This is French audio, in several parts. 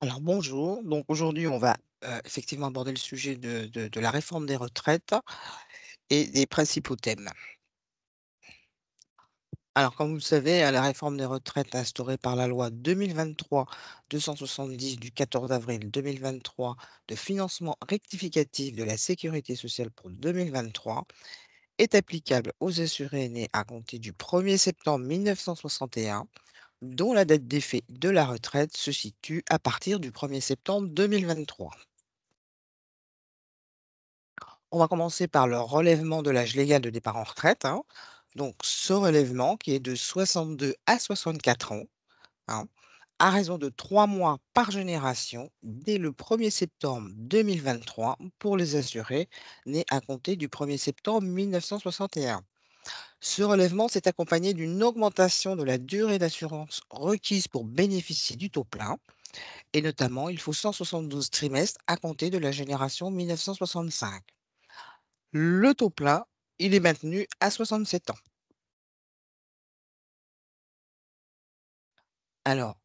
Alors bonjour, donc aujourd'hui on va effectivement aborder le sujet de la réforme des retraites et des principaux thèmes. Alors comme vous le savez, la réforme des retraites instaurée par la loi 2023-270 du 14 avril 2023 de financement rectificatif de la sécurité sociale pour 2023 est applicable aux assurés nés à compter du 1er septembre 1961, dont la date d'effet de la retraite se situe à partir du 1er septembre 2023. On va commencer par le relèvement de l'âge légal de départ en retraite, hein. Donc, ce relèvement qui est de 62 à 64 ans, hein, à raison de 3 mois par génération dès le 1er septembre 2023 pour les assurés nés à compter du 1er septembre 1961. Ce relèvement s'est accompagné d'une augmentation de la durée d'assurance requise pour bénéficier du taux plein. Et notamment, il faut 172 trimestres à compter de la génération 1965. Le taux plein, il est maintenu à 67 ans. Alors,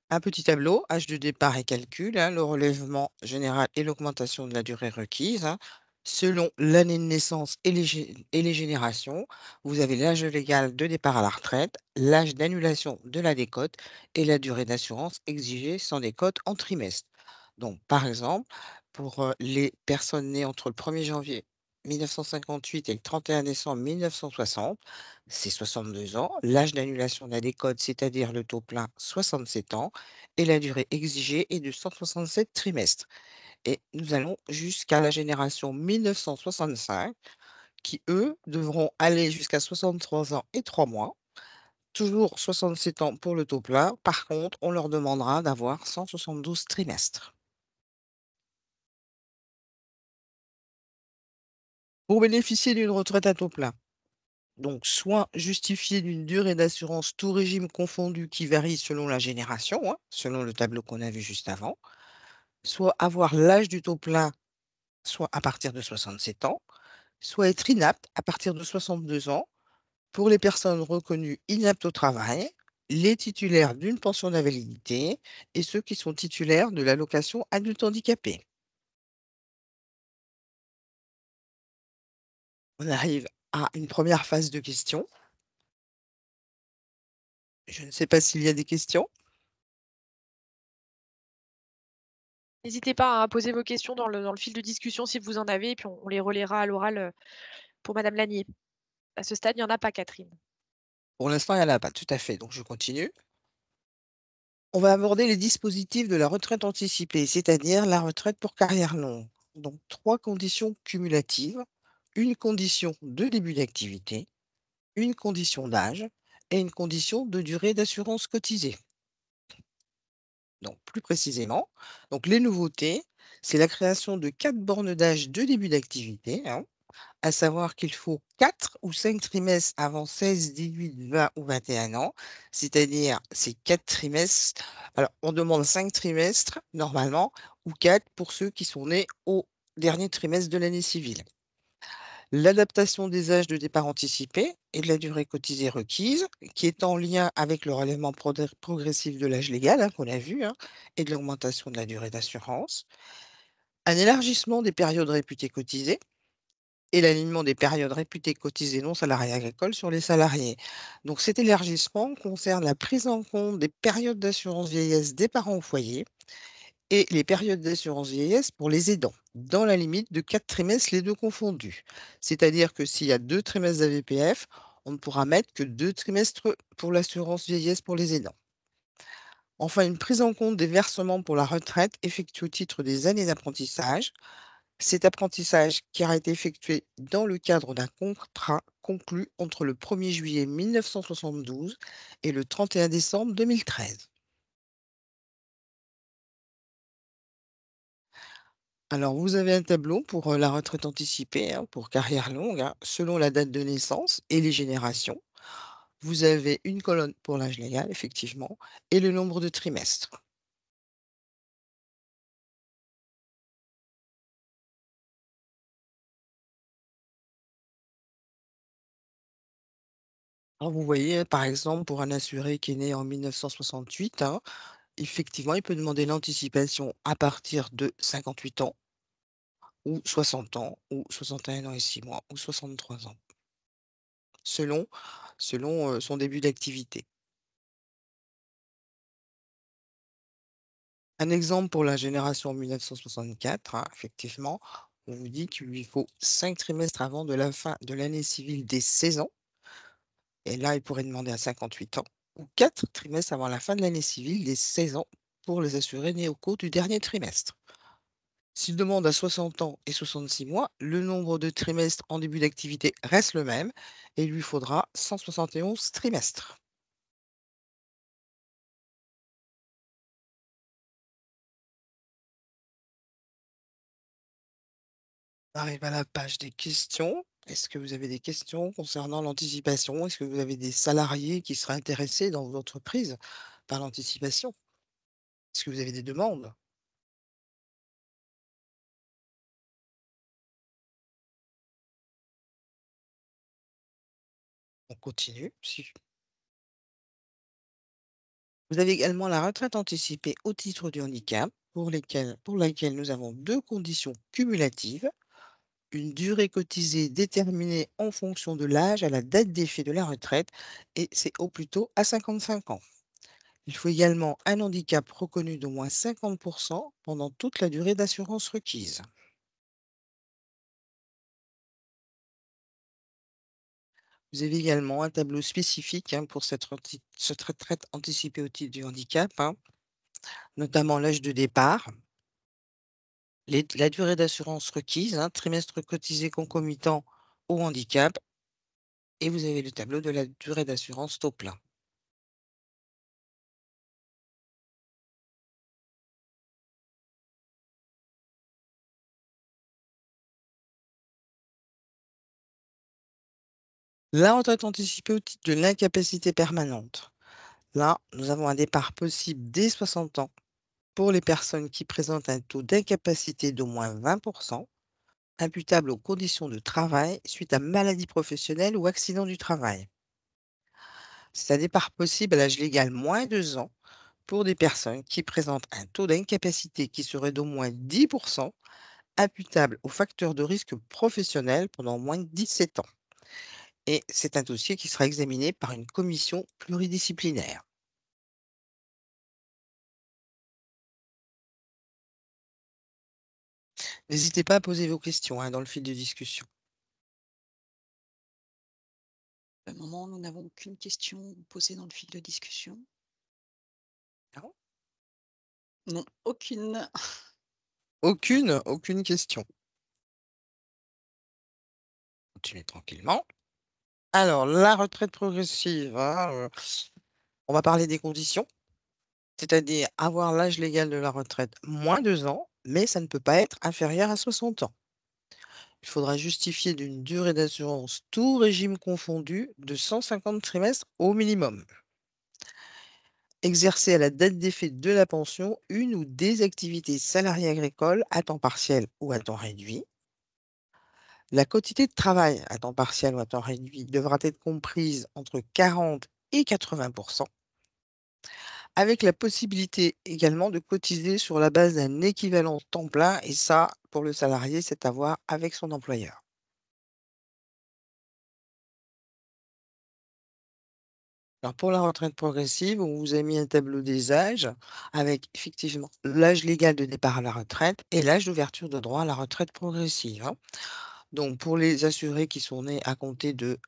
un petit tableau, âge de départ et calcul, hein, le relèvement général et l'augmentation de la durée requise, hein. Selon l'année de naissance et les générations, vous avez l'âge légal de départ à la retraite, l'âge d'annulation de la décote et la durée d'assurance exigée sans décote en trimestre. Donc, par exemple, pour les personnes nées entre le 1er janvier 1958 et le 31 décembre 1960, c'est 62 ans. L'âge d'annulation de la décote, c'est-à-dire le taux plein, 67 ans. Et la durée exigée est de 167 trimestres. Et nous allons jusqu'à la génération 1965, qui, eux, devront aller jusqu'à 63 ans et 3 mois. Toujours 67 ans pour le taux plein. Par contre, on leur demandera d'avoir 172 trimestres. Pour bénéficier d'une retraite à taux plein, donc soit justifié d'une durée d'assurance tout régime confondu qui varie selon la génération, hein, selon le tableau qu'on a vu juste avant, soit avoir l'âge du taux plein, soit à partir de 67 ans, soit être inapte à partir de 62 ans pour les personnes reconnues inaptes au travail, les titulaires d'une pension d'invalidité et ceux qui sont titulaires de l'allocation adulte handicapé. On arrive à une première phase de questions. Je ne sais pas s'il y a des questions. N'hésitez pas à poser vos questions dans le fil de discussion si vous en avez, et puis on les relaiera à l'oral, pour madame Lanier. À ce stade, il y en a pas, Catherine. Pour l'instant, il n'y en a pas, tout à fait. Donc, je continue. On va aborder les dispositifs de la retraite anticipée, c'est-à-dire la retraite pour carrière longue. Donc, trois conditions cumulatives, une condition de début d'activité, une condition d'âge et une condition de durée d'assurance cotisée. Donc, plus précisément, donc les nouveautés, c'est la création de quatre bornes d'âge de début d'activité, hein, à savoir qu'il faut 4 ou 5 trimestres avant 16, 18, 20 ou 21 ans, c'est-à-dire ces 4 trimestres. Alors, on demande 5 trimestres normalement ou 4 pour ceux qui sont nés au dernier trimestre de l'année civile. L'adaptation des âges de départ anticipé et de la durée cotisée requise, qui est en lien avec le relèvement progressif de l'âge légal, hein, qu'on a vu, hein, et de l'augmentation de la durée d'assurance. Un élargissement des périodes réputées cotisées et l'alignement des périodes réputées cotisées non salariées agricoles sur les salariés. Donc cet élargissement concerne la prise en compte des périodes d'assurance vieillesse des parents au foyer et les périodes d'assurance vieillesse pour les aidants, dans la limite de 4 trimestres, les deux confondus. C'est-à-dire que s'il y a 2 trimestres d'AVPF, on ne pourra mettre que 2 trimestres pour l'assurance vieillesse pour les aidants. Enfin, une prise en compte des versements pour la retraite effectués au titre des années d'apprentissage. Cet apprentissage qui aura été effectué dans le cadre d'un contrat conclu entre le 1er juillet 1972 et le 31 décembre 2013. Alors, vous avez un tableau pour la retraite anticipée, hein, pour carrière longue, hein, selon la date de naissance et les générations. Vous avez une colonne pour l'âge légal, effectivement, et le nombre de trimestres. Alors, vous voyez, par exemple, pour un assuré qui est né en 1968, hein, Effectivement, il peut demander l'anticipation à partir de 58 ans ou 60 ans ou 61 ans et 6 mois ou 63 ans, selon son début d'activité. Un exemple pour la génération 1964, hein, effectivement, on vous dit qu'il lui faut 5 trimestres avant de la fin de l'année civile des 16 ans, et là, il pourrait demander à 58 ans, ou 4 trimestres avant la fin de l'année civile des 16 ans pour les assurés nés au cours du dernier trimestre. S'il demande à 60 ans et 66 mois, le nombre de trimestres en début d'activité reste le même et il lui faudra 171 trimestres. On arrive à la page des questions. Est-ce que vous avez des questions concernant l'anticipation? Est-ce que vous avez des salariés qui seraient intéressés dans vos entreprises par l'anticipation? Est-ce que vous avez des demandes? On continue. Vous avez également la retraite anticipée au titre du handicap, pour laquelle nous avons deux conditions cumulatives. Une durée cotisée déterminée en fonction de l'âge à la date d'effet de la retraite, et c'est au plus tôt à 55 ans. Il faut également un handicap reconnu d'au moins 50% pendant toute la durée d'assurance requise. Vous avez également un tableau spécifique, hein, pour cette retraite anticipée au titre du handicap, hein, notamment l'âge de départ, la durée d'assurance requise, hein, trimestre cotisé concomitant au handicap, et vous avez le tableau de la durée d'assurance taux plein. La retraite anticipée au titre de l'incapacité permanente. Là, nous avons un départ possible dès 60 ans pour les personnes qui présentent un taux d'incapacité d'au moins 20%, imputable aux conditions de travail suite à maladie professionnelle ou accident du travail. C'est un départ possible à l'âge légal moins 2 ans pour des personnes qui présentent un taux d'incapacité qui serait d'au moins 10%, imputable aux facteurs de risque professionnel pendant moins de 17 ans. Et c'est un dossier qui sera examiné par une commission pluridisciplinaire. N'hésitez pas à poser vos questions, hein, dans le fil de discussion. Pour le moment, nous n'avons aucune question posée dans le fil de discussion. Non. Non, aucune. Aucune question. Continuez tranquillement. Alors, la retraite progressive, hein, on va parler des conditions, c'est-à-dire avoir l'âge légal de la retraite moins 2 ans, mais ça ne peut pas être inférieur à 60 ans. Il faudra justifier d'une durée d'assurance, tout régime confondu, de 150 trimestres au minimum. Exercer à la date d'effet de la pension une ou des activités salariées agricoles à temps partiel ou à temps réduit. La quantité de travail à temps partiel ou à temps réduit devra être comprise entre 40 et 80%, avec la possibilité également de cotiser sur la base d'un équivalent temps plein, et ça, pour le salarié, c'est à voir avec son employeur. Alors pour la retraite progressive, on vous a mis un tableau des âges avec effectivement l'âge légal de départ à la retraite et l'âge d'ouverture de droit à la retraite progressive, hein. Donc pour les assurés qui sont nés à compter de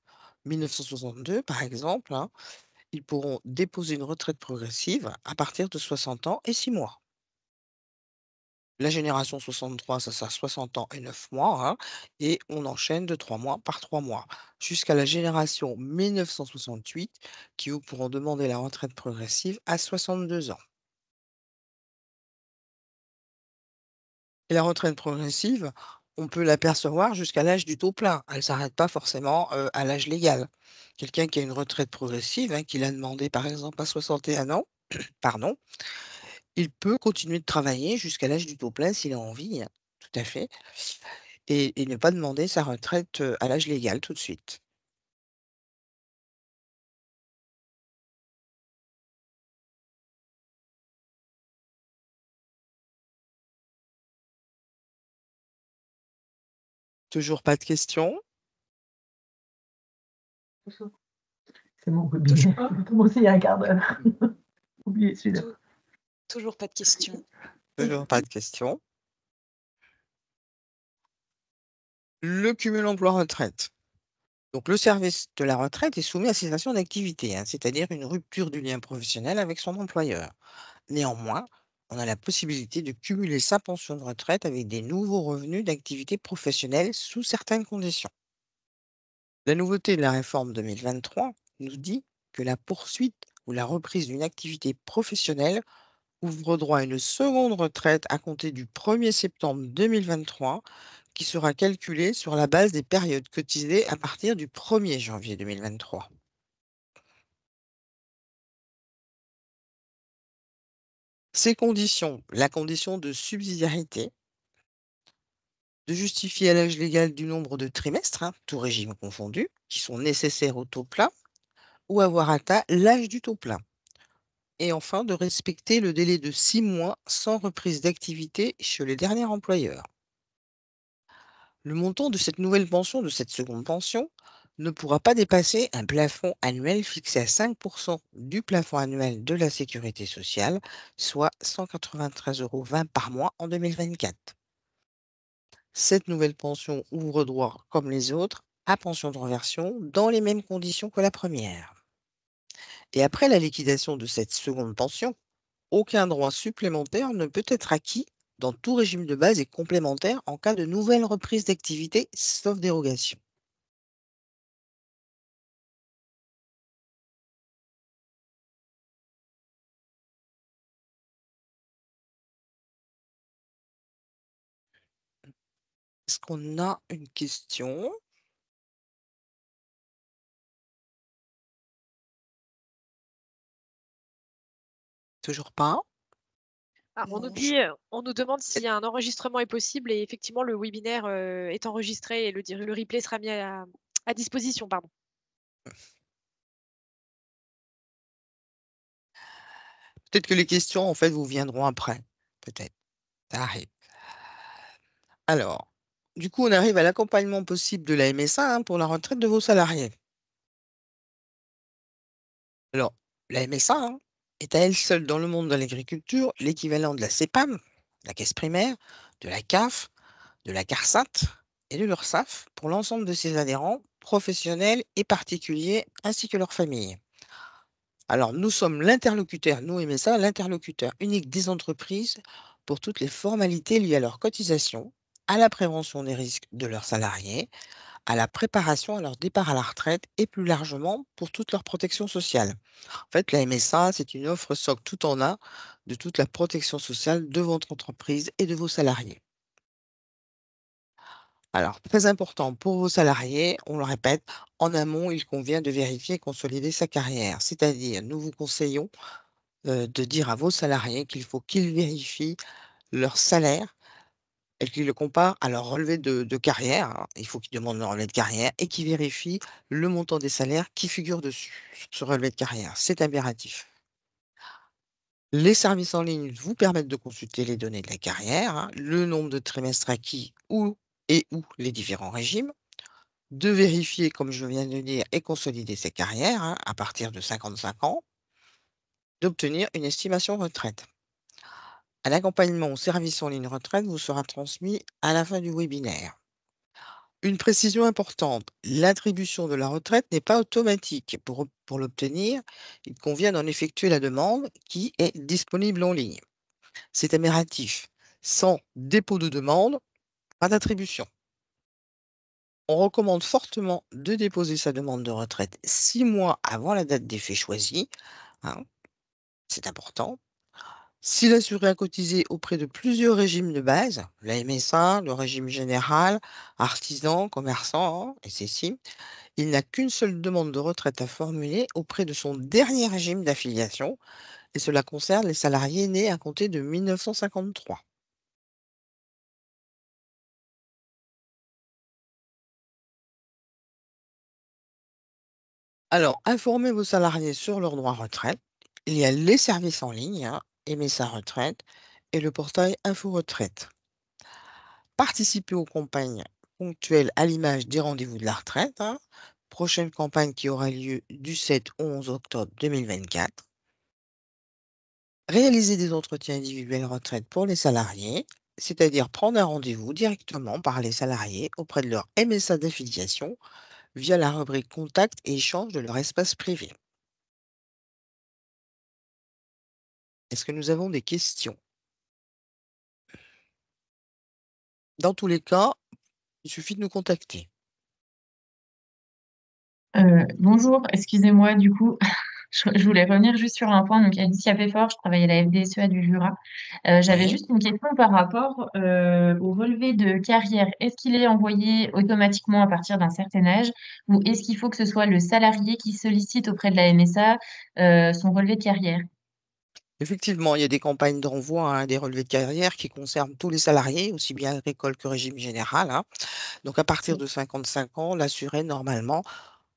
1962, par exemple, hein, ils pourront déposer une retraite progressive à partir de 60 ans et 6 mois. La génération 63, ça sera 60 ans et 9 mois, hein, et on enchaîne de 3 mois par 3 mois, jusqu'à la génération 1968, qui eux pourront demander la retraite progressive à 62 ans. Et la retraite progressive, on peut l'apercevoir jusqu'à l'âge du taux plein. Elle ne s'arrête pas forcément à l'âge légal. Quelqu'un qui a une retraite progressive, hein, qui l'a demandé par exemple à 61 ans, pardon, il peut continuer de travailler jusqu'à l'âge du taux plein s'il a envie, hein, tout à fait, et ne pas demander sa retraite, à l'âge légal tout de suite. Toujours pas de questions? C'est mon Toujours webinaire. Il a commencé il y a un quart d'heure. Oubliez celui-là. Toujours pas de questions. Toujours pas de questions. Le cumul emploi-retraite. Donc, le service de la retraite est soumis à cessation d'activité, hein, c'est-à-dire une rupture du lien professionnel avec son employeur. Néanmoins, on a la possibilité de cumuler sa pension de retraite avec des nouveaux revenus d'activité professionnelle sous certaines conditions. La nouveauté de la réforme 2023 nous dit que la poursuite ou la reprise d'une activité professionnelle ouvre droit à une seconde retraite à compter du 1er septembre 2023 qui sera calculée sur la base des périodes cotisées à partir du 1er janvier 2023. Ces conditions, la condition de subsidiarité, de justifier à l'âge légal du nombre de trimestres, hein, tout régime confondu, qui sont nécessaires au taux plein, ou avoir atteint l'âge du taux plein. Et enfin, de respecter le délai de 6 mois sans reprise d'activité chez les derniers employeurs. Le montant de cette nouvelle pension, de cette seconde pension, ne pourra pas dépasser un plafond annuel fixé à 5% du plafond annuel de la sécurité sociale, soit 193,20 € par mois en 2024. Cette nouvelle pension ouvre droit, comme les autres, à pension de reversion dans les mêmes conditions que la première. Et après la liquidation de cette seconde pension, aucun droit supplémentaire ne peut être acquis dans tout régime de base et complémentaire en cas de nouvelle reprise d'activité, sauf dérogation. Est-ce qu'on a une question? Toujours pas? Ah, Non, je on nous demande si un enregistrement est possible et effectivement le webinaire, est enregistré et le replay sera mis à disposition, pardon. Peut-être que les questions, en fait, vous viendront après. Peut-être. Ça arrive. Alors, du coup, on arrive à l'accompagnement possible de la MSA, hein, pour la retraite de vos salariés. Alors, la MSA, hein, est à elle seule dans le monde de l'agriculture l'équivalent de la CEPAM, la caisse primaire, de la CAF, de la CARSAT et de l'URSSAF pour l'ensemble de ses adhérents, professionnels et particuliers, ainsi que leurs familles. Alors, nous sommes l'interlocuteur, nous MSA, l'interlocuteur unique des entreprises pour toutes les formalités liées à leur cotisation, à la prévention des risques de leurs salariés, à la préparation à leur départ à la retraite et plus largement pour toute leur protection sociale. En fait, la MSA, c'est une offre socle tout en un de toute la protection sociale de votre entreprise et de vos salariés. Alors, très important pour vos salariés, on le répète, en amont, il convient de vérifier et consolider sa carrière. C'est-à-dire, nous vous conseillons de dire à vos salariés qu'il faut qu'ils vérifient leur salaire et qu'ils le comparent à leur relevé de carrière, hein. Il faut qu'ils demandent leur relevé de carrière et qu'ils vérifient le montant des salaires qui figurent dessus, sur ce relevé de carrière. C'est impératif. Les services en ligne vous permettent de consulter les données de la carrière, hein, le nombre de trimestres acquis ou les différents régimes, de vérifier, comme je viens de dire, et consolider ses carrières, hein, à partir de 55 ans, d'obtenir une estimation retraite. Un accompagnement au service en ligne retraite vous sera transmis à la fin du webinaire. Une précision importante, l'attribution de la retraite n'est pas automatique. Pour l'obtenir, il convient d'en effectuer la demande qui est disponible en ligne. C'est impératif. Sans dépôt de demande, pas d'attribution. On recommande fortement de déposer sa demande de retraite 6 mois avant la date d'effet choisie, hein, c'est important. Si l'assuré a cotisé auprès de plusieurs régimes de base, la MSA, le régime général, artisan, commerçant, hein, SSI, il n'a qu'une seule demande de retraite à formuler auprès de son dernier régime d'affiliation, et cela concerne les salariés nés à compter de 1953. Alors, informez vos salariés sur leurs droits retraite. Il y a les services en ligne, hein, MSA Retraite, et le portail Info Retraite. Participez aux campagnes ponctuelle à l'image des rendez-vous de la retraite, hein. Prochaine campagne qui aura lieu du 7 au 11 octobre 2024. Réaliser des entretiens individuels retraite pour les salariés, c'est-à-dire prendre un rendez-vous directement par les salariés auprès de leur MSA d'affiliation via la rubrique contact et échange de leur espace privé. Est-ce que nous avons des questions? Dans tous les cas, il suffit de nous contacter. Bonjour, excusez-moi, du coup, je voulais revenir juste sur un point. Donc, Alicia Peffort, je travaille à la FDSEA du Jura. J'avais Oui. juste une question par rapport au relevé de carrière. Est-ce qu'il est envoyé automatiquement à partir d'un certain âge ou est-ce qu'il faut que ce soit le salarié qui sollicite auprès de la MSA son relevé de carrière? Effectivement, il y a des campagnes d'envoi, hein, des relevés de carrière qui concernent tous les salariés, aussi bien agricole que régime général, hein. Donc, à partir de 55 ans, l'assuré, normalement,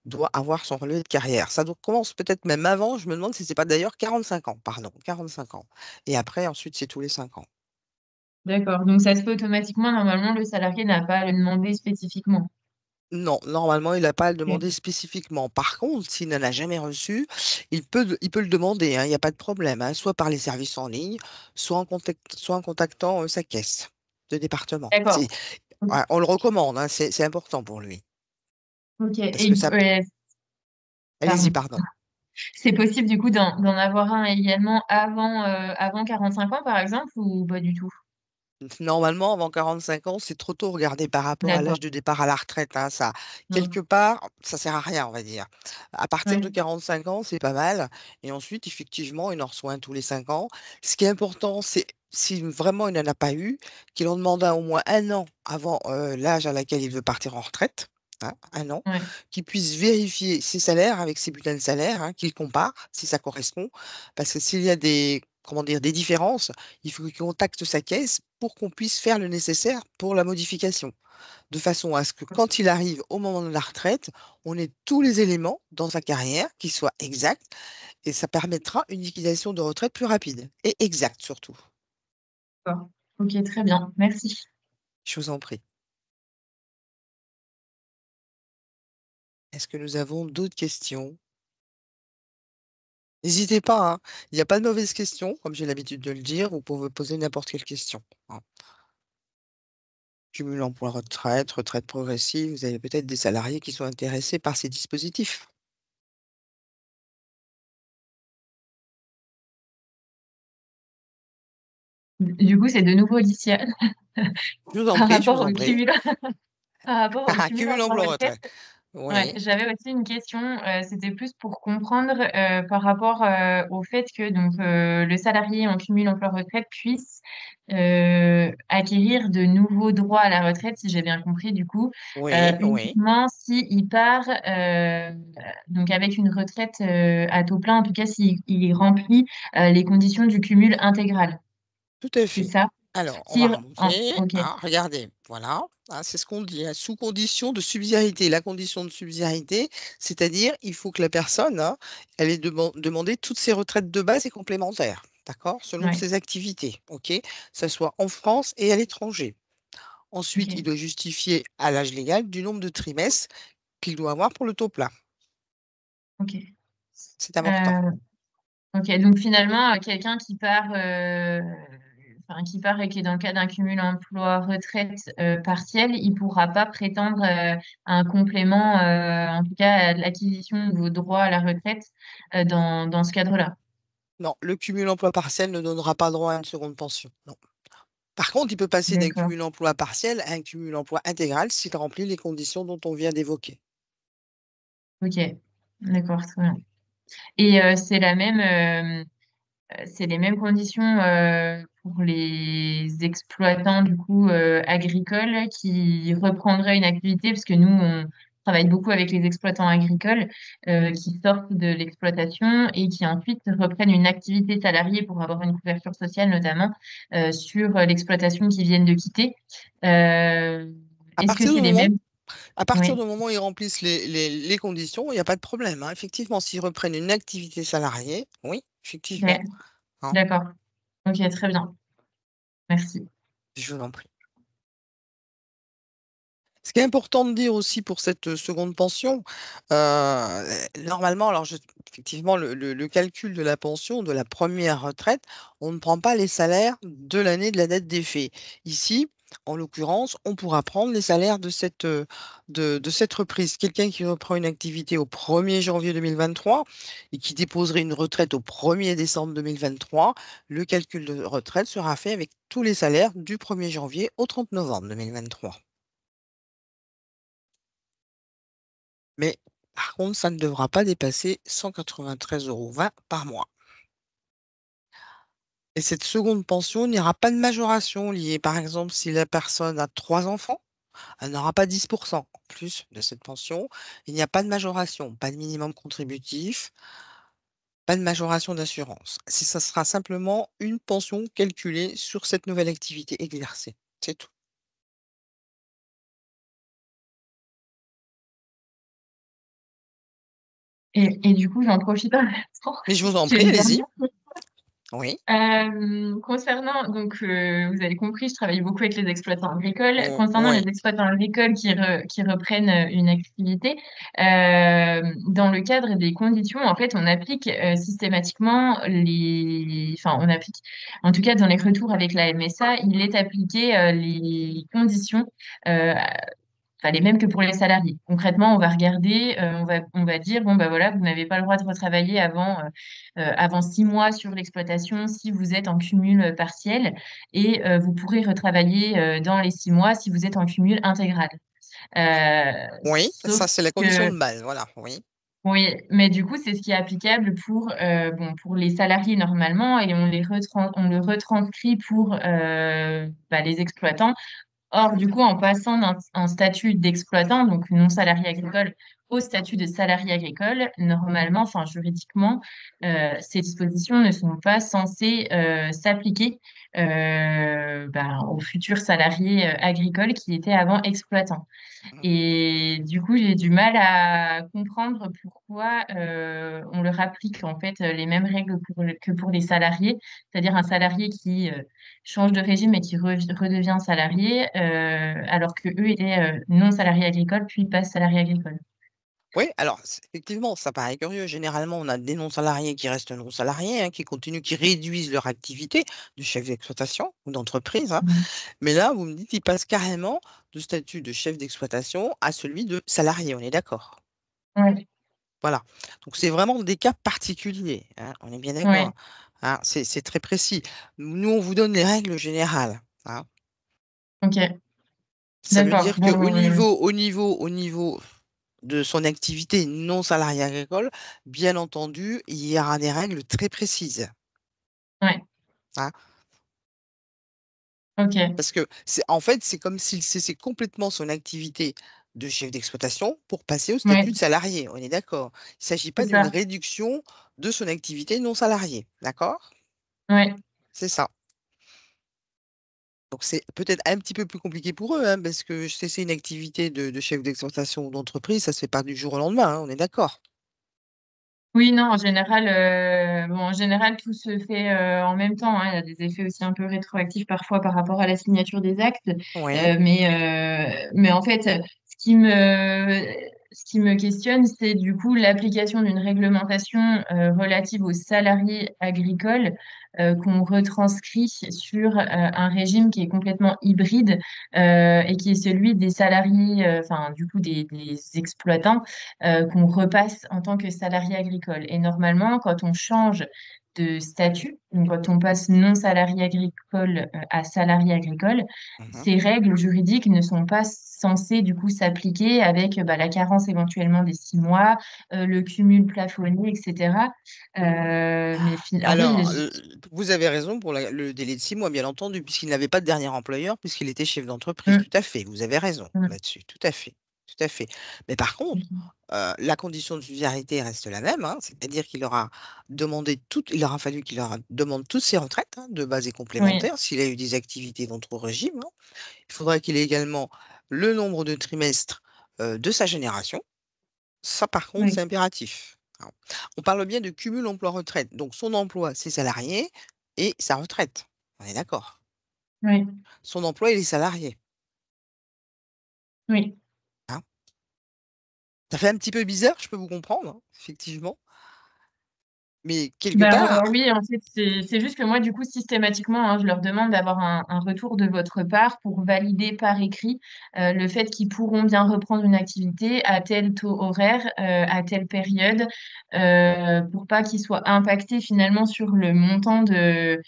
doit avoir son relevé de carrière. Ça commence peut-être même avant, je me demande si c'est pas d'ailleurs 45 ans, pardon, 45 ans. Et après, ensuite, c'est tous les 5 ans. D'accord, donc ça se fait automatiquement. Normalement, le salarié n'a pas à le demander spécifiquement. Non, normalement, il n'a pas à le Ok. demander spécifiquement. Par contre, s'il n'en a jamais reçu, il peut le demander, hein, il n'y a pas de problème, hein, soit par les services en ligne, soit en contactant sa caisse de département. D'accord. Ouais, on le recommande, hein, c'est important pour lui. Ok. Parce que ça. Allez-y, Pardon. pardon. C'est possible du coup d'en avoir un également avant 45 ans, par exemple, ou pas du tout? Normalement, avant 45 ans, c'est trop tôt regardé par rapport à D'accord. l'âge de départ à la retraite, hein, ça, quelque Mm. part, ça sert à rien, on va dire. À partir de Ouais. 45 ans, c'est pas mal. Et ensuite, effectivement, il en reçoit un tous les 5 ans. Ce qui est important, c'est si vraiment il n'en a pas eu, qu'il en demande un au moins un an avant l'âge à laquelle il veut partir en retraite. Hein, un an, Ouais. qu'il puisse vérifier ses salaires avec ses bulletins de salaire, hein, qu'il compare si ça correspond. Parce que s'il y a des, comment dire, des différences, il faut qu'il contacte sa caisse pour qu'on puisse faire le nécessaire pour la modification. De façon à ce que quand il arrive au moment de la retraite, on ait tous les éléments dans sa carrière qui soient exacts et ça permettra une liquidation de retraite plus rapide et exacte surtout. D'accord. Ok, très bien. Merci. Je vous en prie. Est-ce que nous avons d'autres questions? N'hésitez pas, hein. Il n'y a pas de mauvaises questions, comme j'ai l'habitude de le dire, vous pouvez poser n'importe quelle question, hein. Cumul emploi-retraite, retraite progressive, vous avez peut-être des salariés qui sont intéressés par ces dispositifs. Du coup, c'est de nouveau Alicia. Je vous en Par prie, je rapport vous au en prie. cumul, par rapport au cumul Cumul emploi-retraite. emploi-retraite. Ouais, Oui, j'avais aussi une question, c'était plus pour comprendre par rapport au fait que donc le salarié en cumul emploi-retraite puisse acquérir de nouveaux droits à la retraite, si j'ai bien compris du coup, oui, oui. uniquement s'il part donc avec une retraite à taux plein, en tout cas s'il il remplit les conditions du cumul intégral. Tout à C'est fait. ça? Alors, on va Si, remonter, ok, hein, regardez, voilà, hein, c'est ce qu'on dit, hein, sous condition de subsidiarité. La condition de subsidiarité, c'est-à-dire, il faut que la personne, hein, elle ait demandé toutes ses retraites de base et complémentaires, d'accord, selon ouais, ses activités, ok, ça soit en France et à l'étranger. Ensuite, il ok, doit justifier à l'âge légal du nombre de trimestres qu'il doit avoir pour le taux plein. ok. C'est important. Euh, Ok, donc finalement, quelqu'un qui part, enfin, qui part et qui est dans le cas d'un cumul emploi-retraite partiel, il pourra pas prétendre à un complément, en tout cas à l'acquisition de vos droits à la retraite dans ce cadre-là. Non, le cumul emploi partiel ne donnera pas droit à une seconde pension. Non. Par contre, il peut passer d'un D'accord. cumul emploi partiel à un cumul emploi intégral s'il remplit les conditions dont on vient d'évoquer. Ok. D'accord, très bien. Et c'est les mêmes conditions pour les exploitants du coup agricoles qui reprendraient une activité, parce que nous, on travaille beaucoup avec les exploitants agricoles qui sortent de l'exploitation et qui ensuite reprennent une activité salariée pour avoir une couverture sociale, notamment sur l'exploitation qu'ils viennent de quitter. Euh, À est-ce que partir du c'est les moment, mêmes? à partir Oui, du moment où ils remplissent les conditions, il n'y a pas de problème, hein. Effectivement, s'ils reprennent une activité salariée, oui, effectivement, hein, d'accord. Ok, très bien. Merci. je vous en prie. Ce qui est important de dire aussi pour cette seconde pension, normalement, alors effectivement, le calcul de la pension de la première retraite, on ne prend pas les salaires de l'année de la date d'effet. Ici, en l'occurrence, on pourra prendre les salaires de cette reprise. Quelqu'un qui reprend une activité au 1er janvier 2023 et qui déposerait une retraite au 1er décembre 2023, le calcul de retraite sera fait avec tous les salaires du 1er janvier au 30 novembre 2023. Mais par contre, ça ne devra pas dépasser 193,20 € par mois. Et cette seconde pension, il n'y aura pas de majoration liée. Par exemple, si la personne a 3 enfants, elle n'aura pas 10% en plus de cette pension. Il n'y a pas de majoration, pas de minimum contributif, pas de majoration d'assurance. Ça sera simplement une pension calculée sur cette nouvelle activité exercée. C'est tout. Et du coup, j'en profite en même temps. Mais je vous en J'ai prie, une allez-y. dernière. Oui, Concernant, donc, vous avez compris, je travaille beaucoup avec les exploitants agricoles. Concernant les oui. exploitants agricoles qui reprennent une activité, dans le cadre des conditions, en fait, on applique systématiquement enfin, on applique, en tout cas, dans les retours avec la MSA, il est appliqué les conditions euh, enfin, les mêmes que pour les salariés. Concrètement, on va regarder, on va dire, bon, bah voilà, vous n'avez pas le droit de retravailler avant 6 mois sur l'exploitation si vous êtes en cumul partiel et vous pourrez retravailler dans les 6 mois si vous êtes en cumul intégral. Euh, Oui, Sauf ça c'est la condition que de base, voilà, oui. oui, mais du coup, c'est ce qui est applicable pour les salariés normalement et on le retranscrit pour les exploitants. Or, du coup, en passant d'un statut d'exploitant, donc non salarié agricole, au statut de salarié agricole, normalement, enfin juridiquement, ces dispositions ne sont pas censées s'appliquer aux futurs salariés agricoles qui étaient avant exploitants. Et du coup, j'ai du mal à comprendre pourquoi on leur applique en fait les mêmes règles que pour les salariés, c'est-à-dire un salarié qui change de régime et qui redevient salarié, alors que eux étaient non salariés agricoles puis passent salariés agricoles. Oui, alors effectivement, ça paraît curieux. Généralement, on a des non-salariés qui restent non-salariés, hein, qui continuent, qui réduisent leur activité de chef d'exploitation ou d'entreprise, hein. Mhm. Mais là, vous me dites qu'ils passent carrément du statut de chef d'exploitation à celui de salarié, on est d'accord? Ouais, Voilà. Donc c'est vraiment des cas particuliers, hein, on est bien ouais, d'accord, hein, c'est très précis. Nous, on vous donne les règles générales, hein. ok, Ça veut d'accord. dire qu'au Bon, niveau de son activité non salariée agricole, bien entendu, il y aura des règles très précises, ouais, hein. ok, Parce que c'est comme s'il cessait complètement son activité de chef d'exploitation pour passer au ouais, statut de salarié, on est d'accord? Il ne s'agit c'est pas d'une ça, réduction de son activité non salariée, d'accord? ouais, C'est ça. Donc c'est peut-être un petit peu plus compliqué pour eux, hein, parce que cesser une activité de chef d'exploitation ou d'entreprise, ça ne se fait pas du jour au lendemain, hein, on est d'accord? oui, non, en général, tout se fait en même temps, hein. Il y a des effets aussi un peu rétroactifs parfois par rapport à la signature des actes. Oui. Mais en fait, ce qui me questionne, c'est du coup l'application d'une réglementation relative aux salariés agricoles qu'on retranscrit sur un régime qui est complètement hybride et qui est celui des salariés, enfin, du coup, des exploitants qu'on repasse en tant que salarié agricole. Et normalement, quand on change de statut, donc quand on passe non salarié agricole à salarié agricole, Mmh. ces règles juridiques ne sont pas censées du coup s'appliquer avec la carence éventuellement des 6 mois, le cumul plafonné, etc. En fait, Alors, vous avez raison pour le délai de 6 mois, bien entendu, puisqu'il n'avait pas de dernier employeur, puisqu'il était chef d'entreprise. Mm, Tout à fait, vous avez raison mm, là-dessus, tout à fait, tout à fait. Mais par contre, la condition de subsidiarité reste la même, hein, c'est-à-dire il aura fallu qu'il leur demande toutes ses retraites, hein, de base et oui, complémentaires, s'il a eu des activités d'autres régimes, hein. Il faudra qu'il ait également le nombre de trimestres, de sa génération. Ça, par contre, c'est oui, impératif, hein. On parle bien de cumul emploi-retraite. Donc, son emploi, c'est salarié et sa retraite. On est d'accord. oui, Son emploi, il est salarié. Oui. Hein. Ça fait un petit peu bizarre, je peux vous comprendre, hein, effectivement. Mais quelque part, Oui, en fait, c'est juste que moi, du coup, systématiquement, hein, je leur demande d'avoir un retour de votre part pour valider par écrit le fait qu'ils pourront bien reprendre une activité à tel taux horaire, à telle période, pour pas qu'ils soient impactés finalement sur le montant de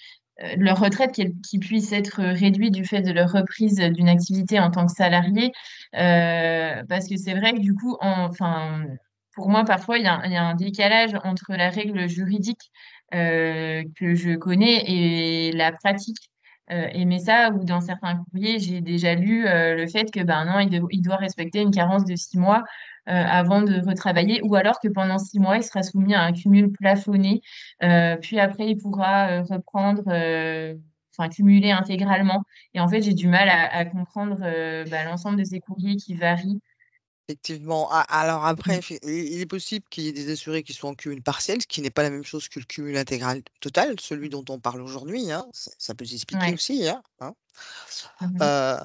leur retraite, qui puisse être réduit du fait de leur reprise d'une activité en tant que salarié. Parce que c'est vrai que du coup, enfin, pour moi, parfois, il y a un décalage entre la règle juridique que je connais et la pratique. Mais ça, ou dans certains courriers, j'ai déjà lu le fait que ben non, il doit respecter une carence de 6 mois avant de retravailler, ou alors que pendant 6 mois, il sera soumis à un cumul plafonné, puis après, il pourra reprendre, enfin cumuler intégralement. Et en fait, j'ai du mal à comprendre l'ensemble de ces courriers qui varient. effectivement. Alors après, Mm. il est possible qu'il y ait des assurés qui soient en cumul partiel, ce qui n'est pas la même chose que le cumul intégral total, celui dont on parle aujourd'hui, hein. Ça peut s'expliquer Ouais. aussi, hein. Mhm. Heu,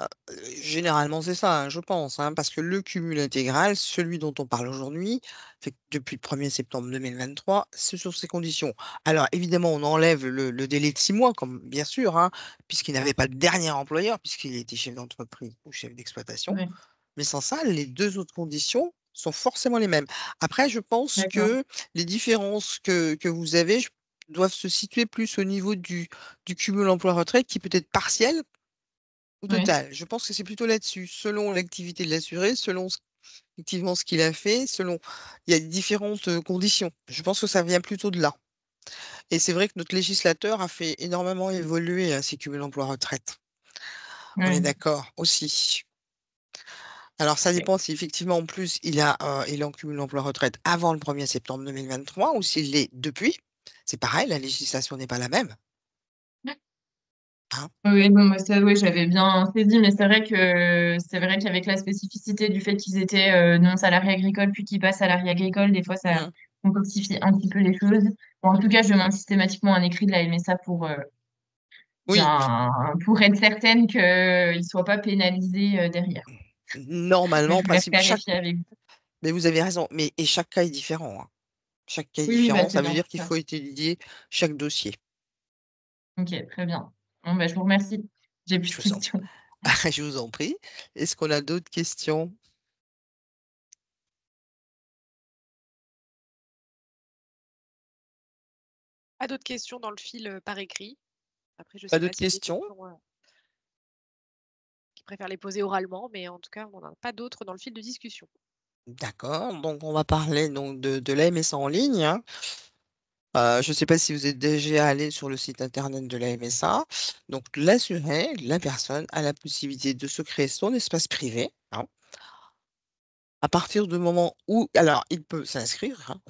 Généralement, c'est ça, hein, je pense, hein, parce que le cumul intégral, celui dont on parle aujourd'hui, fait que depuis le 1er septembre 2023, c'est sur ces conditions. Alors évidemment, on enlève le délai de 6 mois, comme bien sûr, hein, puisqu'il n'avait pas de dernier employeur, puisqu'il était chef d'entreprise ou chef d'exploitation. Ouais. Mais sans ça, les 2 autres conditions sont forcément les mêmes. Après, je pense D'accord. que les différences que vous avez doivent se situer plus au niveau du cumul emploi-retraite qui peut être partiel ou Ouais. total. Je pense que c'est plutôt là-dessus, selon l'activité de l'assuré, selon effectivement ce qu'il a fait, selon il y a différentes, conditions. Je pense que ça vient plutôt de là et c'est vrai que notre législateur a fait énormément évoluer, ces cumuls emploi-retraite. On est Ouais. d'accord aussi. Alors ça Ok. dépend si effectivement en plus il est en cumul emploi-retraite avant le 1er septembre 2023 ou s'il l'est depuis. C'est pareil, la législation n'est pas la même, hein. Oui, non, moi, ça, oui, j'avais bien saisi, mais c'est vrai qu'avec la spécificité du fait qu'ils étaient non salariés agricoles puis qu'ils passent salariés agricoles, des fois ça Mmh. complexifie un petit peu les choses. Bon, en tout cas, je demande systématiquement un écrit de la MSA Oui, pour être certaine qu'ils ne soient pas pénalisés derrière. Mais normalement, je en voulais principe, vérifier avec vous. mais vous avez raison, mais chaque cas est différent, hein. Chaque cas est Oui, oui, bah, différent, c'est ça veut bien dire pour qu'il ça. faut étudier chaque dossier. Ok, très bien. Bon, bah, je vous remercie. J'ai plus Je de vous en questions. je vous en prie. Est-ce qu'on a d'autres questions? Pas d'autres questions dans le fil, par écrit. Après, je Pas sais pas d'autres s'il y a des questions? questions, qui préfèrent les poser oralement, mais en tout cas, on n'en a pas d'autres dans le fil de discussion. D'accord, donc on va parler donc de la MSA en ligne, hein. Je ne sais pas si vous êtes déjà allé sur le site internet de la MSA. Donc l'assuré, la personne a la possibilité de se créer son espace privé, hein. À partir du moment où alors il peut s'inscrire, hein,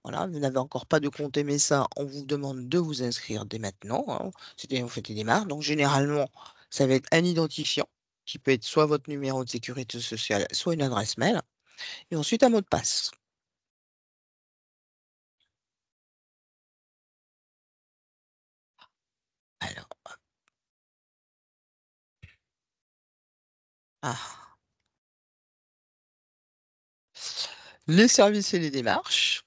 voilà, vous n'avez encore pas de compte MSA, on vous demande de vous inscrire dès maintenant, hein. C'est-à-dire vous faites des démarches. Donc généralement, ça va être un identifiant qui peut être soit votre numéro de sécurité sociale, soit une adresse mail et ensuite un mot de passe. Alors, ah, les services et les démarches.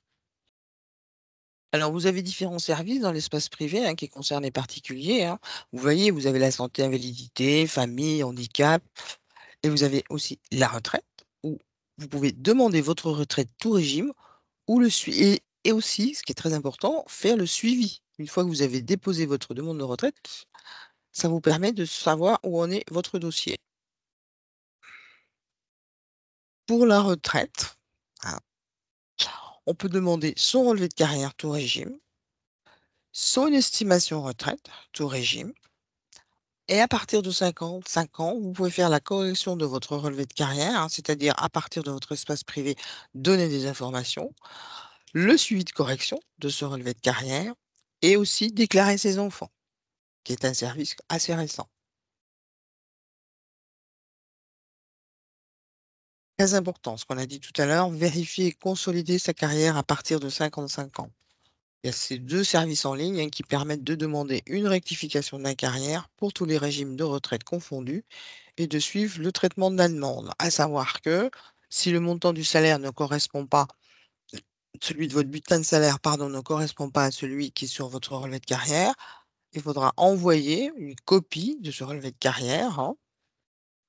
Alors, vous avez différents services dans l'espace privé, hein, qui concernent les particuliers, hein. Vous voyez, vous avez la santé, invalidité, famille, handicap, et vous avez aussi la retraite, où vous pouvez demander votre retraite tout régime, ou et aussi, ce qui est très important, faire le suivi. Une fois que vous avez déposé votre demande de retraite, ça vous permet de savoir où en est votre dossier. Pour la retraite, hein, on peut demander son relevé de carrière tout régime, son estimation retraite tout régime. Et à partir de 55 ans, vous pouvez faire la correction de votre relevé de carrière, hein, c'est-à-dire à partir de votre espace privé, donner des informations, le suivi de correction de ce relevé de carrière et aussi déclarer ses enfants, qui est un service assez récent. Très important, ce qu'on a dit tout à l'heure, vérifier et consolider sa carrière à partir de 55 ans. Il y a ces 2 services en ligne, qui permettent de demander une rectification de la carrière pour tous les régimes de retraite confondus et de suivre le traitement de la demande. À savoir que si le montant du salaire ne correspond pas, celui de votre bulletin de salaire, pardon, ne correspond pas à celui qui est sur votre relevé de carrière, il faudra envoyer une copie de ce relevé de carrière,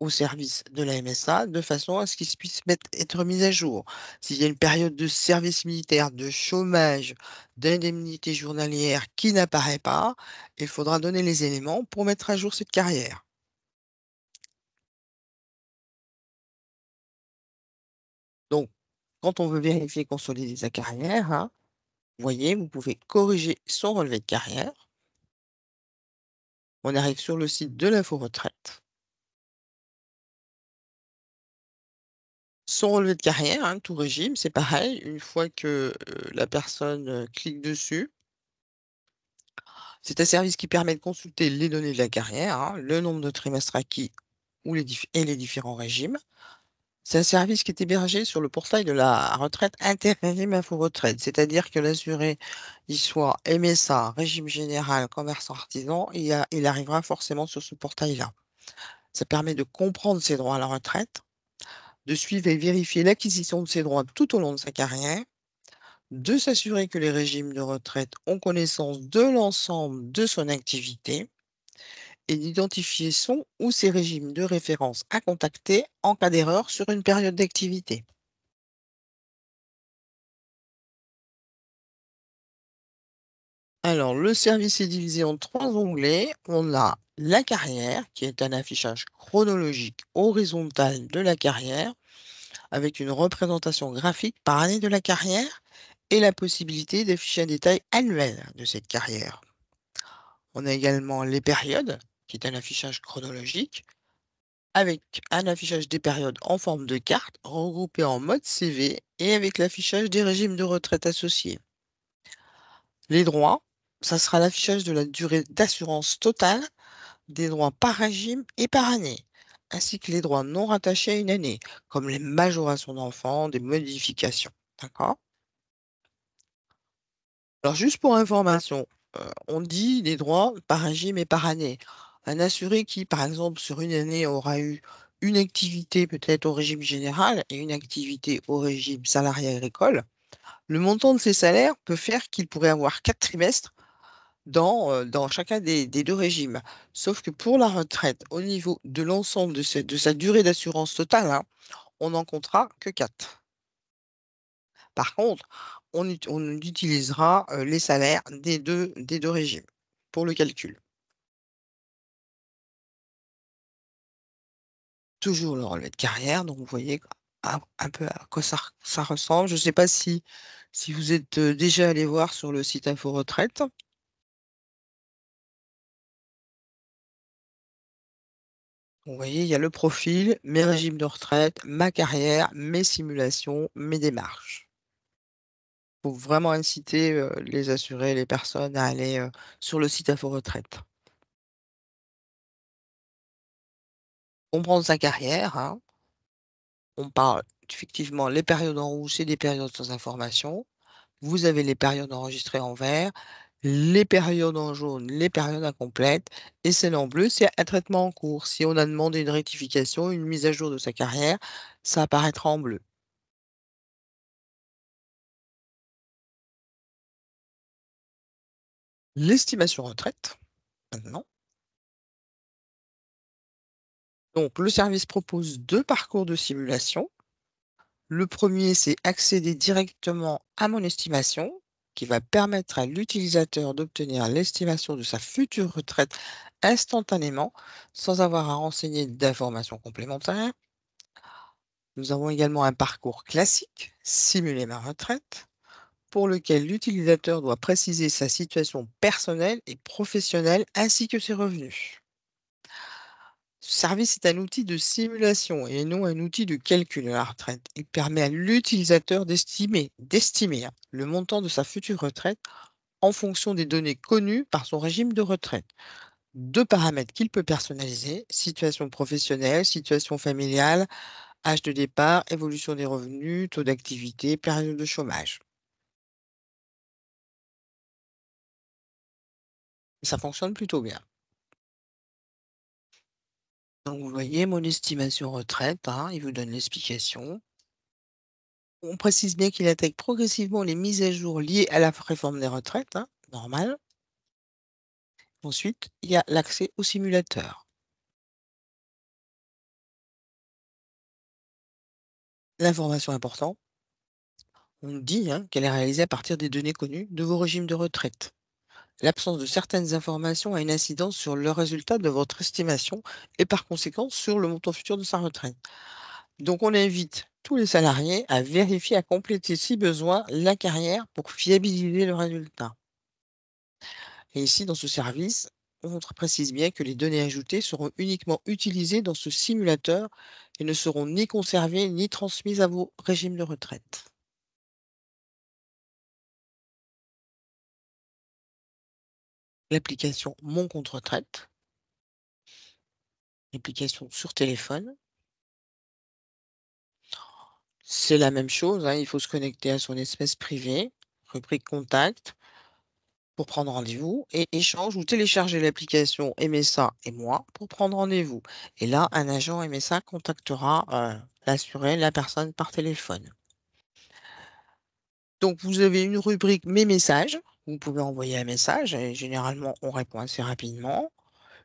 au service de la MSA de façon à ce qu'il puisse être mis à jour. S'il y a une période de service militaire, de chômage, d'indemnité journalière qui n'apparaît pas, il faudra donner les éléments pour mettre à jour cette carrière. Donc, quand on veut vérifier et consolider sa carrière, vous voyez, vous pouvez corriger son relevé de carrière. On arrive sur le site de l'info retraite. Son relevé de carrière, tout régime, c'est pareil. Une fois que la personne clique dessus, c'est un service qui permet de consulter les données de la carrière, le nombre de trimestres acquis ou les différents régimes. C'est un service qui est hébergé sur le portail de la retraite Inter-Régime Info Retraite, c'est-à-dire que l'assuré, il soit MSA, régime général, commerçant artisan, il arrivera forcément sur ce portail-là. Ça permet de comprendre ses droits à la retraite, de suivre et vérifier l'acquisition de ses droits tout au long de sa carrière, de s'assurer que les régimes de retraite ont connaissance de l'ensemble de son activité et d'identifier son ou ses régimes de référence à contacter en cas d'erreur sur une période d'activité. Alors, le service est divisé en 3 onglets. On a la carrière, qui est un affichage chronologique horizontal de la carrière, avec une représentation graphique par année de la carrière et la possibilité d'afficher un détail annuel de cette carrière. On a également les périodes, qui est un affichage chronologique, avec un affichage des périodes en forme de carte, regroupées en mode CV et avec l'affichage des régimes de retraite associés. Les droits, ça sera l'affichage de la durée d'assurance totale, des droits par régime et par année, ainsi que les droits non rattachés à une année, comme les majorations d'enfants, des modifications. D'accord? Alors, juste pour information, on dit des droits par régime et par année. Un assuré qui, par exemple, sur une année, aura eu une activité peut-être au régime général et une activité au régime salarié agricole, le montant de ses salaires peut faire qu'il pourrait avoir 4 trimestres dans chacun des 2 régimes. Sauf que pour la retraite, au niveau de l'ensemble de sa durée d'assurance totale, on n'en comptera que 4. Par contre, on utilisera, les salaires des deux régimes pour le calcul. Toujours le relevé de carrière, donc vous voyez un peu à quoi ça ressemble. Je ne sais pas si vous êtes, déjà allé voir sur le site Info Retraite? Vous voyez, il y a le profil, mes régimes de retraite, ma carrière, mes simulations, mes démarches. Il faut vraiment inciter, les assurés, les personnes à aller, sur le site Info Retraite. Comprendre sa carrière, on parle effectivement les périodes en rouge, c'est des périodes sans information. Vous avez les périodes enregistrées en vert, les périodes en jaune, les périodes incomplètes et celles en bleu, c'est un traitement en cours. Si on a demandé une rectification, une mise à jour de sa carrière, ça apparaîtra en bleu. L'estimation retraite, maintenant. Donc le service propose 2 parcours de simulation. Le premier, c'est accéder directement à mon estimation, qui va permettre à l'utilisateur d'obtenir l'estimation de sa future retraite instantanément, sans avoir à renseigner d'informations complémentaires. Nous avons également un parcours classique, simuler ma retraite, pour lequel l'utilisateur doit préciser sa situation personnelle et professionnelle ainsi que ses revenus. Ce service est un outil de simulation et non un outil de calcul de la retraite. Il permet à l'utilisateur d'estimer le montant de sa future retraite en fonction des données connues par son régime de retraite. 2 paramètres qu'il peut personnaliser, situation professionnelle, situation familiale, âge de départ, évolution des revenus, taux d'activité, période de chômage. Ça fonctionne plutôt bien. Donc vous voyez mon estimation retraite, hein, il vous donne l'explication. On précise bien qu'il intègre progressivement les mises à jour liées à la réforme des retraites, hein, normal. Ensuite, il y a l'accès au simulateur. L'information importante, on dit, hein, qu'elle est réalisée à partir des données connues de vos régimes de retraite. L'absence de certaines informations a une incidence sur le résultat de votre estimation et par conséquent sur le montant futur de sa retraite. Donc on invite tous les salariés à vérifier, à compléter si besoin la carrière pour fiabiliser le résultat. Et ici, dans ce service, on précise bien que les données ajoutées seront uniquement utilisées dans ce simulateur et ne seront ni conservées ni transmises à vos régimes de retraite. L'application Mon compte retraite, l'application sur téléphone, c'est la même chose, hein, il faut se connecter à son espace privé, rubrique contact, pour prendre rendez-vous et échange ou télécharger l'application MSA et moi pour prendre rendez-vous. Et là, un agent MSA contactera l'assuré, la personne par téléphone. Donc, vous avez une rubrique Mes messages. Vous pouvez envoyer un message et généralement, on répond assez rapidement.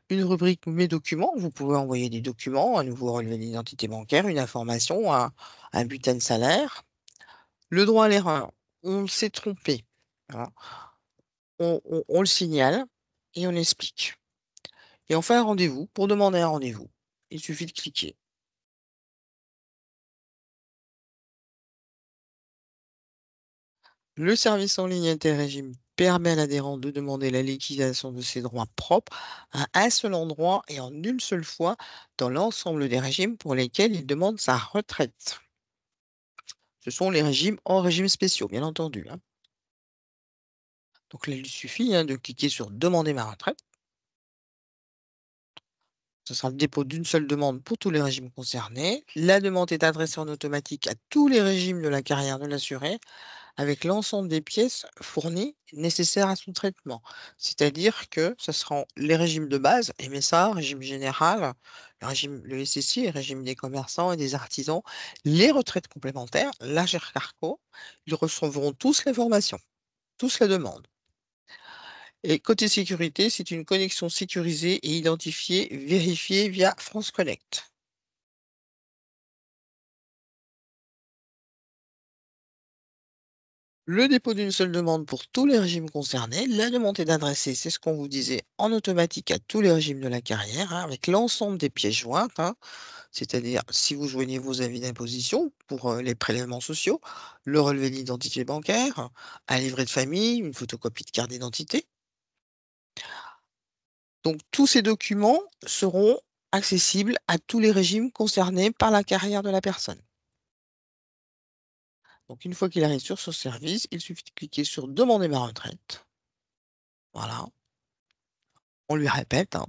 Une rubrique Mes documents. Vous pouvez envoyer des documents, un nouveau relevé d'identité bancaire, une information, un bulletin de salaire. Le droit à l'erreur. On s'est trompé. Voilà. On le signale et on explique. Et on fait un rendez-vous. Pour demander un rendez-vous, il suffit de cliquer. Le service en ligne Interrégime permet à l'adhérent de demander la liquidation de ses droits propres à un seul endroit et en une seule fois dans l'ensemble des régimes pour lesquels il demande sa retraite. Ce sont les régimes hors régimes spéciaux, bien entendu, hein. Donc là, il suffit, hein, de cliquer sur Demander ma retraite. Ce sera le dépôt d'une seule demande pour tous les régimes concernés. La demande est adressée en automatique à tous les régimes de la carrière de l'assuré, avec l'ensemble des pièces fournies nécessaires à son traitement. C'est-à-dire que ce seront les régimes de base, MSA, régime général, le SSI, le régime des commerçants et des artisans, les retraites complémentaires, la GERCARCO, ils recevront tous l'information, tous la demande. Et côté sécurité, c'est une connexion sécurisée et identifiée, vérifiée via France Connect. Le dépôt d'une seule demande pour tous les régimes concernés, la demande est adressée, c'est ce qu'on vous disait, en automatique à tous les régimes de la carrière, hein, avec l'ensemble des pièces jointes, hein, c'est-à-dire si vous joignez vos avis d'imposition pour les prélèvements sociaux, le relevé d'identité bancaire, un livret de famille, une photocopie de carte d'identité. Donc tous ces documents seront accessibles à tous les régimes concernés par la carrière de la personne. Donc une fois qu'il arrive sur ce service, il suffit de cliquer sur Demander ma retraite. Voilà. On lui répète, hein.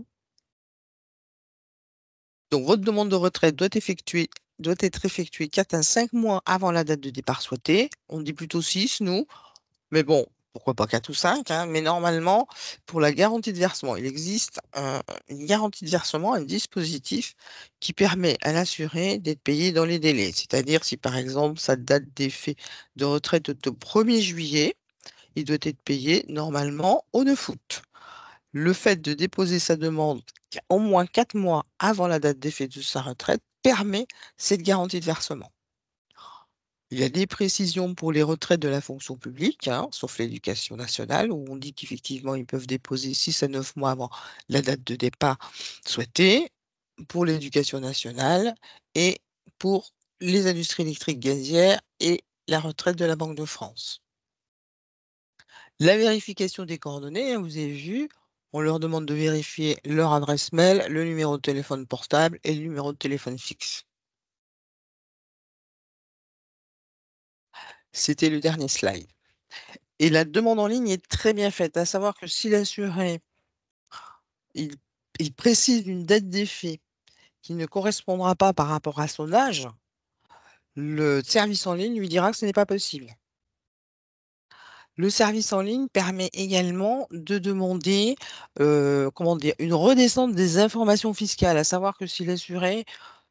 Donc votre demande de retraite doit être effectuée 4 à 5 mois avant la date de départ souhaitée. On dit plutôt 6, nous, mais bon, pourquoi pas 4 ou 5, hein, mais normalement, pour la garantie de versement, il existe une garantie de versement, un dispositif qui permet à l'assuré d'être payé dans les délais. C'est-à-dire si par exemple sa date d'effet de retraite est au 1er juillet, il doit être payé normalement au 9 août. Le fait de déposer sa demande au moins 4 mois avant la date d'effet de sa retraite permet cette garantie de versement. Il y a des précisions pour les retraites de la fonction publique, hein, sauf l'éducation nationale, où on dit qu'effectivement, ils peuvent déposer 6 à 9 mois avant la date de départ souhaitée, pour l'éducation nationale et pour les industries électriques gazières et la retraite de la Banque de France. La vérification des coordonnées, hein, vous avez vu, on leur demande de vérifier leur adresse mail, le numéro de téléphone portable et le numéro de téléphone fixe. C'était le dernier slide. Et la demande en ligne est très bien faite, à savoir que si l'assuré, il, il précise une date d'effet qui ne correspondra pas par rapport à son âge, le service en ligne lui dira que ce n'est pas possible. Le service en ligne permet également de demander, comment dire? Une redescente des informations fiscales, à savoir que si l'assuré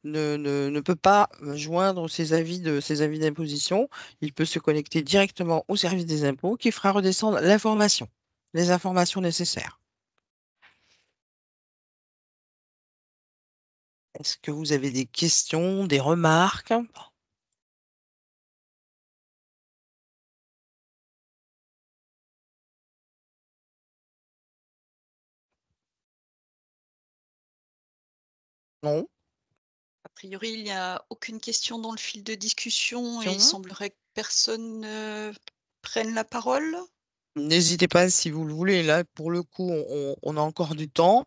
ne peut pas, joindre ses avis d'imposition, il peut se connecter directement au service des impôts qui fera redescendre les informations nécessaires. Est-ce que vous avez des questions, des remarques? Non? A priori, il n'y a aucune question dans le fil de discussion et il Questions? semblerait que personne ne prenne la parole. N'hésitez pas si vous le voulez. Là, pour le coup, on a encore du temps.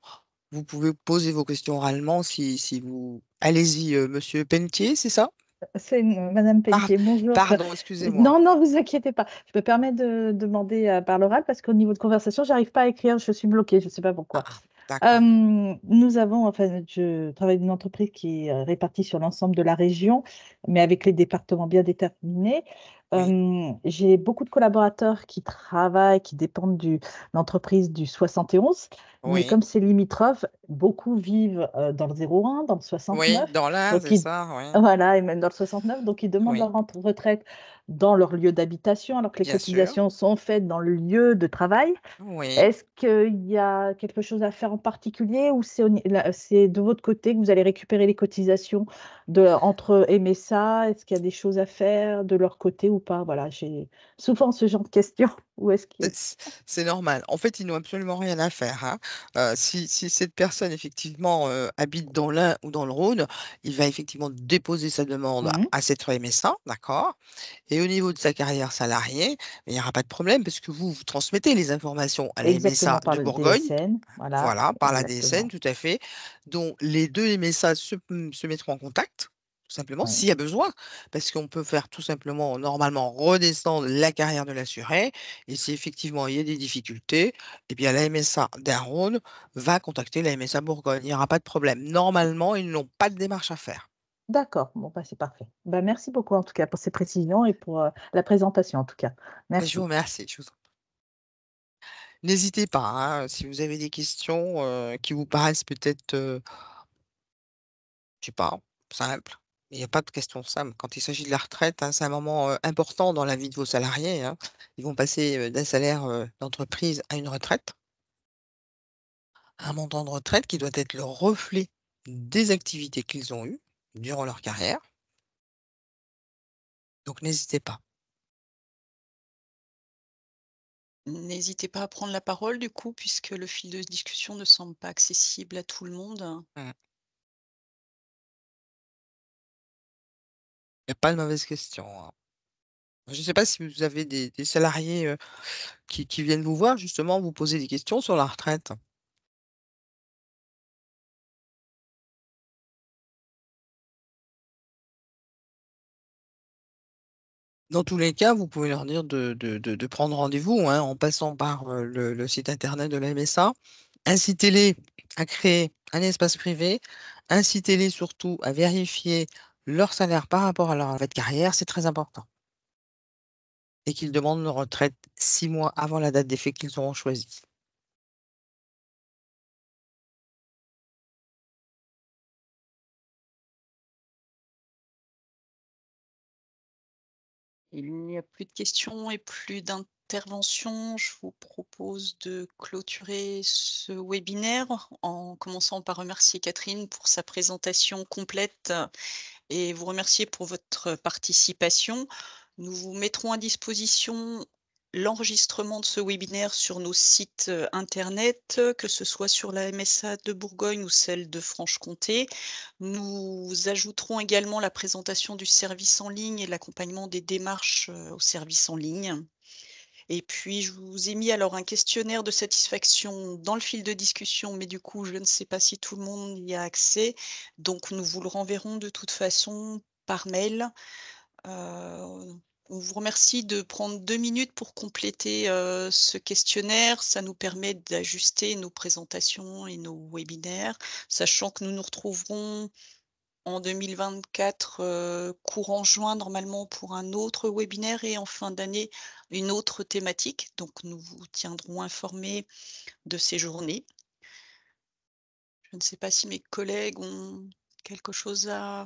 Vous pouvez poser vos questions oralement si vous allez-y, monsieur Pelletier, c'est ça? C'est Madame Par Pelletier, bonjour. pardon, excusez-moi. Non, non, vous inquiétez pas. Je me permets de demander par l'oral parce qu'au niveau de conversation, j'arrive pas à écrire, je suis bloquée, je ne sais pas pourquoi. Ah, d'accord. Nous avons, enfin, je travaille dans une entreprise qui est répartie sur l'ensemble de la région, mais avec les départements bien déterminés. Oui, J'ai beaucoup de collaborateurs qui travaillent, qui dépendent de l'entreprise du 71, mais oui, comme c'est limitrophe, beaucoup vivent dans le 01, dans le oui, 69. dans l'Ain, Donc, c'est ça, oui, voilà, et même dans le 69, donc ils demandent oui, leur retraite dans leur lieu d'habitation, alors que les bien sûr. cotisations sont faites dans le lieu de travail. Oui. Est-ce qu'il y a quelque chose à faire en particulier ou c'est de votre côté que vous allez récupérer les cotisations entre MSA? Est-ce qu'il y a des choses à faire de leur côté ou pas? Voilà, j'ai souvent ce genre de questions. Ou est-ce que... C'est normal. En fait, ils n'ont absolument rien à faire, hein. Si cette personne effectivement, habite dans l'Ain ou dans le Rhône, il va effectivement déposer sa demande Mhm. à cette MSA, d'accord? Et au niveau de sa carrière salariée, il n'y aura pas de problème parce que vous transmettez les informations à la MSA Exactement, par de le Bourgogne. DSN. Voilà, Voilà, par la DSN, exactement. tout à fait. Donc les 2 messages se mettront en contact, tout simplement, Oui. s'il y a besoin. Parce qu'on peut faire tout simplement, normalement, redescendre la carrière de l'assuré et si effectivement il y a des difficultés, eh bien la MSA d'Aron va contacter la MSA Bourgogne. Il n'y aura pas de problème. Normalement, ils n'ont pas de démarche à faire. D'accord, bon, bah, c'est parfait. Bah, merci beaucoup en tout cas pour ces précisions et pour la présentation en tout cas. Mais je vous Merci. remercie. N'hésitez pas, hein, si vous avez des questions, qui vous paraissent peut-être, je sais pas, simple. Il y a pas de question simple. Quand il s'agit de la retraite, hein, c'est un moment, important dans la vie de vos salariés, hein. Ils vont passer, d'un salaire, d'entreprise à une retraite, un montant de retraite qui doit être le reflet des activités qu'ils ont eues durant leur carrière, donc n'hésitez pas. N'hésitez pas à prendre la parole du coup, puisque le fil de discussion ne semble pas accessible à tout le monde. Mmh. Il y a pas de mauvaise question, hein. Je ne sais pas si vous avez des salariés, qui viennent vous voir justement vous poser des questions sur la retraite? Dans tous les cas, vous pouvez leur dire de prendre rendez-vous, hein, en passant par, le site internet de la MSA. Incitez-les à créer un espace privé, incitez-les surtout à vérifier leur salaire par rapport à leur envie de carrière, c'est très important et qu'ils demandent leur retraite 6 mois avant la date d'effet qu'ils auront choisie. Il n'y a plus de questions et plus d'interventions. Je vous propose de clôturer ce webinaire en commençant par remercier Catherine pour sa présentation complète et vous remercier pour votre participation. Nous vous mettrons à disposition l'enregistrement de ce webinaire sur nos sites internet, que ce soit sur la MSA de Bourgogne ou celle de Franche-Comté. Nous ajouterons également la présentation du service en ligne et l'accompagnement des démarches au service en ligne. Et puis, je vous ai mis alors un questionnaire de satisfaction dans le fil de discussion, mais du coup, je ne sais pas si tout le monde y a accès. Donc, nous vous le renverrons de toute façon par mail. On vous remercie de prendre 2 minutes pour compléter, ce questionnaire. Ça nous permet d'ajuster nos présentations et nos webinaires, sachant que nous nous retrouverons en 2024, courant juin, normalement, pour un autre webinaire et en fin d'année, une autre thématique. Donc nous vous tiendrons informés de ces journées. Je ne sais pas si mes collègues ont quelque chose à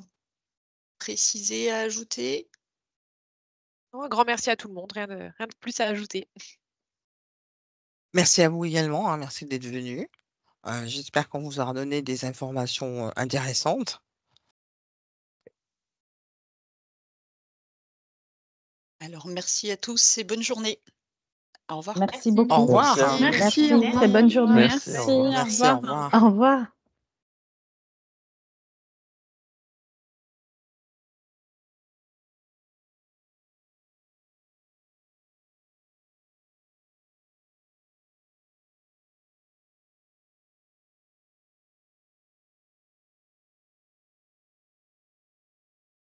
préciser, à ajouter? Non, un grand merci à tout le monde, rien de plus à ajouter. Merci à vous également, hein, merci d'être venus. J'espère qu'on vous aura donné des informations, intéressantes. Alors merci à tous et bonne journée. Au revoir. Merci Merci. Au beaucoup. revoir. Merci à vous. Merci, Merci, au très revoir. bonne journée. Merci, au revoir. Merci, au revoir. Au revoir.